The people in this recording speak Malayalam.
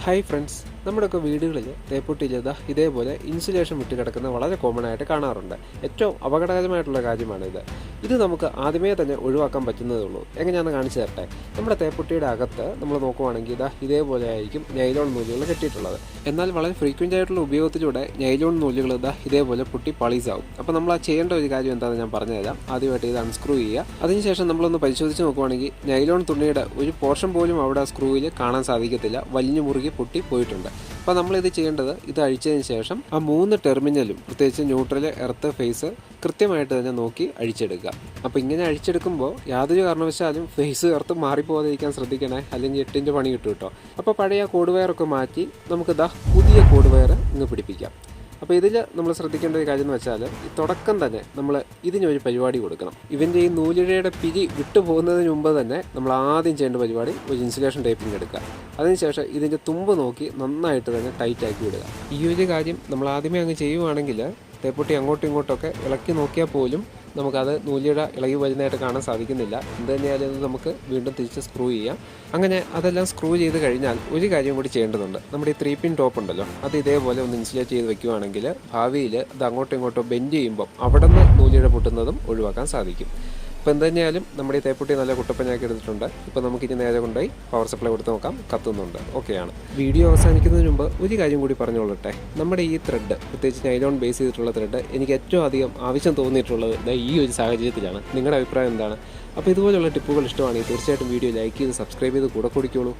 ഹായ് ഫ്രണ്ട്സ്, നമ്മുടെയൊക്കെ വീടുകളിൽ തേപ്പുട്ടിയിൽ ഇതേപോലെ ഇൻസുലേഷൻ വിട്ട് കിടക്കുന്ന വളരെ കോമൺ ആയിട്ട് കാണാറുണ്ട്. ഏറ്റവും അപകടകരമായിട്ടുള്ള കാര്യമാണിത്. ഇത് നമുക്ക് ആദ്യമേ തന്നെ ഒഴിവാക്കാൻ പറ്റുന്നതേ ഉള്ളൂ. എങ്ങനെയാണെന്ന് കാണിച്ചു തരട്ടെ. നമ്മുടെ തേപ്പുട്ടിയുടെ അകത്ത് നമ്മൾ നോക്കുവാണെങ്കിൽ ഇതേപോലെ ആയിരിക്കും നൈലോൺ നൂലുകൾ കെട്ടിയിട്ടുള്ളത്. എന്നാൽ വളരെ ഫ്രീക്വൻ്റ് ആയിട്ടുള്ള ഉപയോഗത്തിലൂടെ നൈലോൺ നൂലുകൾ ഇതേപോലെ പൊട്ടി പളീസാവും. അപ്പോൾ നമ്മൾ ചെയ്യേണ്ട ഒരു കാര്യം എന്താണെന്ന് ഞാൻ പറഞ്ഞുതരാം. ആദ്യമായിട്ട് ഇത് അൺസ്ക്രൂ ചെയ്യുക. അതിനുശേഷം നമ്മളൊന്ന് പരിശോധിച്ച് നോക്കുവാണെങ്കിൽ നൈലോൺ തുണിയുടെ ഒരു പോർഷൻ പോലും അവിടെ ആ സ്ക്രൂവിൽ കാണാൻ സാധിക്കത്തില്ല. വലിഞ്ഞു മുറുകി പൊട്ടി പോയിട്ടുണ്ട്. അപ്പോൾ നമ്മളിത് ചെയ്യേണ്ടത്, ഇത് അഴിച്ചതിന് ശേഷം ആ 3 ടെർമിനലും പ്രത്യേകിച്ച് ന്യൂട്രൽ, എർത്ത്, ഫേസ് കൃത്യമായിട്ട് തന്നെ നോക്കി അഴിച്ചെടുക്കുക. അപ്പോൾ ഇങ്ങനെ അഴിച്ചെടുക്കുമ്പോൾ യാതൊരു കാരണവശാലും ഫേസ് എർത്ത് മാറിപ്പോകാതിരിക്കാൻ ശ്രദ്ധിക്കണേ, അല്ലെങ്കിൽ 8 പണി കിട്ടും കേട്ടോ. അപ്പോൾ പഴയ കോഡ് വയറൊക്കെ മാറ്റി നമുക്ക് പുതിയ കോഡ് വയർ ഇങ്ങ് പിടിപ്പിക്കാം. അപ്പോൾ ഇതിൽ നമ്മൾ ശ്രദ്ധിക്കേണ്ട ഒരു കാര്യം എന്ന് വെച്ചാൽ, ഈ തുടക്കം തന്നെ നമ്മൾ ഇതിനൊരു പരിപാടി കൊടുക്കണം. ഇവൻ്റെ ഈ നൂലിഴയുടെ പിരി വിട്ടു പോകുന്നതിന് മുമ്പ് തന്നെ നമ്മൾ ആദ്യം ചെയ്യേണ്ട പരിപാടി ഒരു ഇൻസുലേഷൻ ടേപ്പിംഗ് എടുക്കുക. അതിനുശേഷം ഇതിൻ്റെ തുമ്പ് നോക്കി നന്നായിട്ട് തന്നെ ടൈറ്റ് ആക്കി വിടുക. ഈ ഒരു കാര്യം നമ്മൾ ആദ്യമേ അങ്ങ് ചെയ്യുവാണെങ്കിൽ തേപ്പുട്ടി അങ്ങോട്ടും ഇങ്ങോട്ടൊക്കെ ഇളക്കി നോക്കിയാൽ പോലും നമുക്കത് നൂലിയുടെ ഇളകി വരുന്നതായിട്ട് കാണാൻ സാധിക്കുന്നില്ല. എന്ത് തന്നെയാലും നമുക്ക് വീണ്ടും തിരിച്ച് സ്ക്രൂ ചെയ്യാം. അങ്ങനെ അതെല്ലാം സ്ക്രൂ ചെയ്ത് കഴിഞ്ഞാൽ ഒരു കാര്യം കൂടി ചെയ്യേണ്ടതുണ്ട്. നമ്മുടെ ഈ 3 പിൻ ടോപ്പ് ഉണ്ടല്ലോ, അത് ഇതേപോലെ ഒന്ന് ഇൻസുലേറ്റ് ചെയ്ത് വെക്കുകയാണെങ്കിൽ ഭാവിയിൽ അത് അങ്ങോട്ടും ഇങ്ങോട്ടും ബെൻഡ് ചെയ്യുമ്പോൾ അവിടെ നിന്ന് നൂലിയുടെ പൊട്ടുന്നതും ഒഴിവാക്കാൻ സാധിക്കും. ഇപ്പോൾ എന്ത് തന്നെയാലും നമ്മുടെ ഈ തേപ്പുട്ടി നല്ല കുട്ടപ്പനാക്കി എടുത്തിട്ടുണ്ട്. ഇപ്പോൾ നമുക്കിനി നേരെ കൊണ്ടുപോയി പവർ സപ്ലൈ കൊടുത്ത് നോക്കാം. കത്തുന്നുണ്ട്, ഓക്കെയാണ്. വീഡിയോ അവസാനിക്കുന്നതിന് മുമ്പ് ഒരു കാര്യം കൂടി പറഞ്ഞുകൊള്ളട്ടെ. നമ്മുടെ ഈ ത്രെഡ്, പ്രത്യേകിച്ച് നൈലോൺ ബേസ് ചെയ്തിട്ടുള്ള ത്രെഡ്, എനിക്ക് ഏറ്റവും അധികം ആവശ്യം തോന്നിയിട്ടുള്ളത് ഈ ഒരു സാഹചര്യത്തിലാണ്. നിങ്ങളുടെ അഭിപ്രായം എന്താണ്? അപ്പോൾ ഇതുപോലുള്ള ടിപ്പുകൾ ഇഷ്ടമാണെങ്കിൽ തീർച്ചയായിട്ടും വീഡിയോ ലൈക്ക് ചെയ്ത് സബ്സ്ക്രൈബ് ചെയ്ത് കൂടെ കുടിക്കോളൂ.